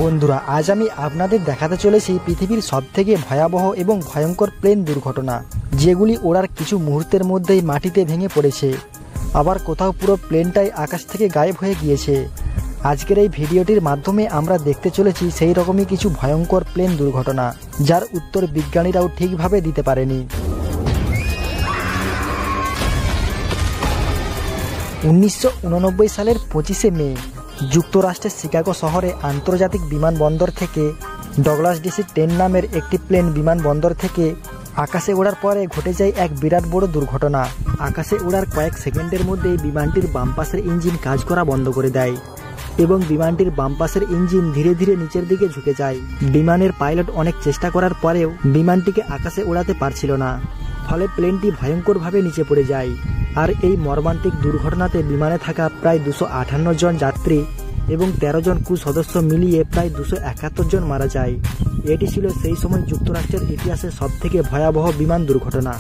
বন্ধুরা, আজ আমি আপনাদের দেখাতে চলেছি পৃথিবীর সবথেকে ভয়াবহ এবং ভয়ঙ্কর প্লেন দুর্ঘটনা, যেগুলি ওড়ার কিছু মুহূর্তের মধ্যেই মাটিতে ভেঙে পড়েছে, আবার কোথাও পুরো প্লেনটাই আকাশ থেকে গায়েব হয়ে গিয়েছে। আজকের এই ভিডিওটির মাধ্যমে আমরা দেখতে চলেছি সেই রকমই কিছু ভয়ঙ্কর প্লেন দুর্ঘটনা, যার উত্তর বিজ্ঞানীরাও ঠিকভাবে দিতে পারেনি। 1989 সালের 25শে মে যুক্তরাষ্ট্রের শিকাগো শহরে আন্তর্জাতিক বিমানবন্দর থেকে ডগলাস DC-10 নামের একটি প্লেন বিমানবন্দর থেকে আকাশে ওড়ার পরে ঘটে যায় এক বিরাট বড় দুর্ঘটনা। আকাশে ওড়ার কয়েক সেকেন্ডের মধ্যে বিমানটির বাম পাশের ইঞ্জিন কাজ করা বন্ধ করে দেয় এবং বিমানটির বাম পাশের ইঞ্জিন ধীরে ধীরে নিচের দিকে ঝুঁকে যায়। বিমানের পাইলট অনেক চেষ্টা করার পরেও বিমানটিকে আকাশে ওড়াতে পারছিল না, ফলে প্লেনটি ভয়ঙ্করভাবে নিচে পড়ে যায়। আর এই মর্মান্তিক দুর্ঘটনাতে বিমানে থাকা প্রায় 258 জন যাত্রী এবং 13 জন ক্রু সদস্য মিলিয়ে প্রায় 271 জন মারা যায়। এটি ছিল সেই সময় যুক্তরাষ্ট্রের ইতিহাসে সবথেকে ভয়াবহ বিমান দুর্ঘটনা।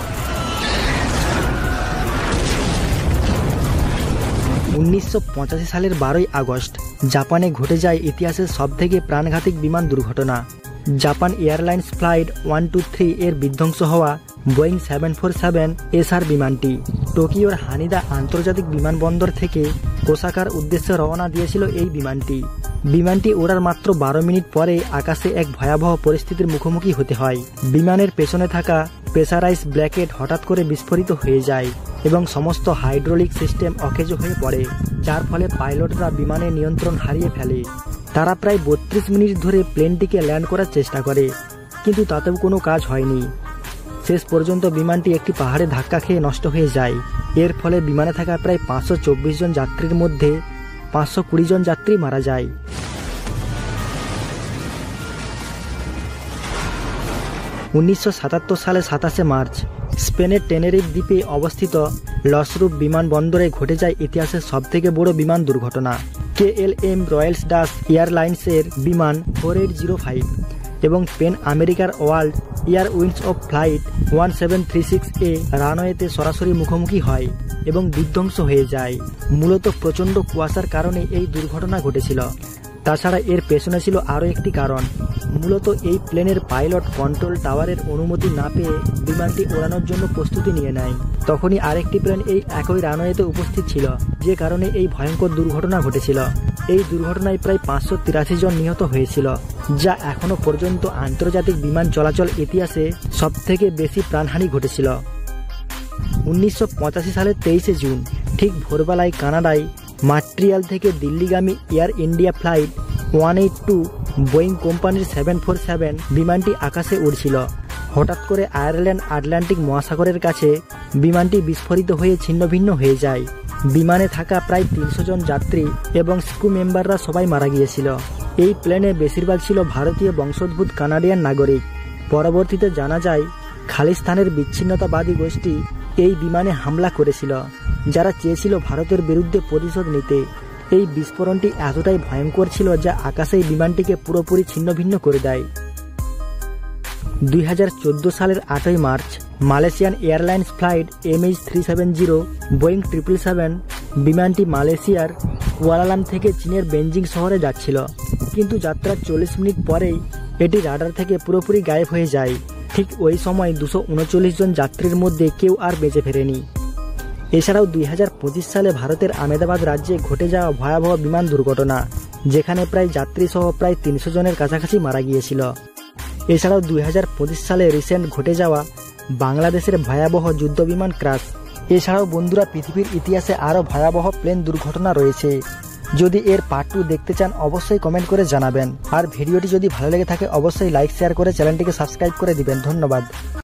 1985 সালের 12ই আগস্ট জাপানে ঘটে যায় ইতিহাসের সবথেকে প্রাণঘাতী বিমান দুর্ঘটনা। জাপান এয়ারলাইন্স ফ্লাইট 123 এর বিধ্বংস হওয়া বোয়িং 747 SR বিমানটি টোকিওর হানিদা আন্তর্জাতিক বিমানবন্দর থেকে ওসাকার উদ্দেশ্যে রওনা দিয়েছিল। এই বিমানটি ওড়ার মাত্র 12 মিনিট পরে আকাশে এক ভয়াবহ পরিস্থিতির মুখোমুখি হতে হয়। বিমানের পেছনে থাকা প্রেসারাইজ ব্র্যাকেট হঠাৎ করে বিস্ফোরিত হয়ে যায় এবং সমস্ত হাইড্রোলিক সিস্টেম অকেজ হয়ে পড়ে, যার ফলে পাইলটরা বিমানের নিয়ন্ত্রণ হারিয়ে ফেলে। তারা প্রায় 32 মিনিট ধরে প্লেনটিকে ল্যান্ড করার চেষ্টা করে, কিন্তু তাতেও কোনো কাজ হয়নি। শেষ পর্যন্ত বিমানটি একটি পাহাড়ে ধাক্কা খেয়ে নষ্ট হয়ে যায়। এর ফলে বিমানে থাকা প্রায় 524 জন যাত্রীর মধ্যে 520 জন যাত্রী মারা যায়। (1977 সালে 27শে মার্চ স্পেনের টেনেরিফ দ্বীপে অবস্থিত লসরুফ বিমানবন্দরে ঘটে যায় ইতিহাসের সবথেকে বড় বিমান দুর্ঘটনা। KLM রয়্যালস ডাচ এয়ারলাইন্সের বিমান 4805 এবং পেন আমেরিকার world air winds of flight 1736 রানওয়েতে সরাসরি মুখোমুখি হয় এবং বিধ্বংস হয়ে যায়। মূলত প্রচণ্ড কুয়াশার কারণে এই দুর্ঘটনা ঘটেছিল। তাছাড়া এর পেছনে ছিল আরও একটি কারণ। মূলত এই প্লেনের পাইলট কন্ট্রোল টাওয়ারের অনুমতি না পেয়ে বিমানটি ওড়ানোর জন্য প্রস্তুতি নিয়ে নেয়। তখনই আরেকটি প্লেন এই একই রানওয়েতে উপস্থিত ছিল, যে কারণে এই ভয়ঙ্কর দুর্ঘটনা ঘটেছিল। এই দুর্ঘটনায় প্রায় 583 জন নিহত হয়েছিল, যা এখনো পর্যন্ত আন্তর্জাতিক বিমান চলাচল ইতিহাসে সবথেকে বেশি প্রাণহানি ঘটেছিল। 1985 সালের 23শে জুন ঠিক ভোরবেলায় কানাডায় মন্ট্রিয়াল থেকে দিল্লিগামী এয়ার ইন্ডিয়া ফ্লাইট 182 বোয়িং কোম্পানির 747 বিমানটি আকাশে উড়ছিল। হঠাৎ করে আয়ারল্যান্ড আটলান্টিক মহাসাগরের কাছে বিমানটি বিস্ফোরিত হয়ে ছিন্নভিন্ন হয়ে যায়। বিমানে থাকা প্রায় 300 জন যাত্রী এবং ক্রু মেম্বাররা সবাই মারা গিয়েছিল। এই প্লেনে বেশিরভাগ ছিল ভারতীয় বংশোদ্ভূত কানাডিয়ান নাগরিক। পরবর্তীতে জানা যায় খালিস্তানের বিচ্ছিন্নতাবাদী গোষ্ঠী এই বিমানে হামলা করেছিল, যারা চেয়েছিল ভারতের বিরুদ্ধে প্রতিশোধ নিতে। এই বিস্ফোরণটি এতটাই ভয়ঙ্কর ছিল যা আকাশে বিমানটিকে পুরোপুরি ছিন্নভিন্ন করে দেয়। 2014 সালের 8ই March Malaysian airlines flight MH370 Boeing 777 বিমানটি মালয়েশিয়ার কুয়ালালাম থেকে চীনের বেজিং শহরে যাচ্ছিল, কিন্তু যাত্রার 40 মিনিট পরেই এটি রাডার থেকে পুরোপুরি গায়েব হয়ে যায়। ঠিক ওই সময় 239 জন যাত্রীর মধ্যে কেউ আর বেঁচে ফেরেনি। এছাড়াও 2025 সালে ভারতের আহমেদাবাদ রাজ্যে ঘটে যাওয়া ভয়াবহ বিমান দুর্ঘটনা, যেখানে প্রায় যাত্রী সহ প্রায় 300 জনের কাছাকাছি মারা গিয়েছিল। এছাড়াও 2025 সালে রিসেন্ট ঘটে যাওয়া বাংলাদেশের ভয়াবহ যুদ্ধ বিমান ক্রাশ। এছাড়াও বন্ধুরা, পৃথিবীর ইতিহাসে আরও ভয়াবহ প্লেন দুর্ঘটনা রয়েছে। যদি এর পার্ট 2 দেখতে চান অবশ্যই কমেন্ট করে জানাবেন। আর ভিডিওটি যদি ভালো লেগে থাকে অবশ্যই লাইক শেয়ার করে চ্যানেলটিকে সাবস্ক্রাইব করে দিবেন। ধন্যবাদ।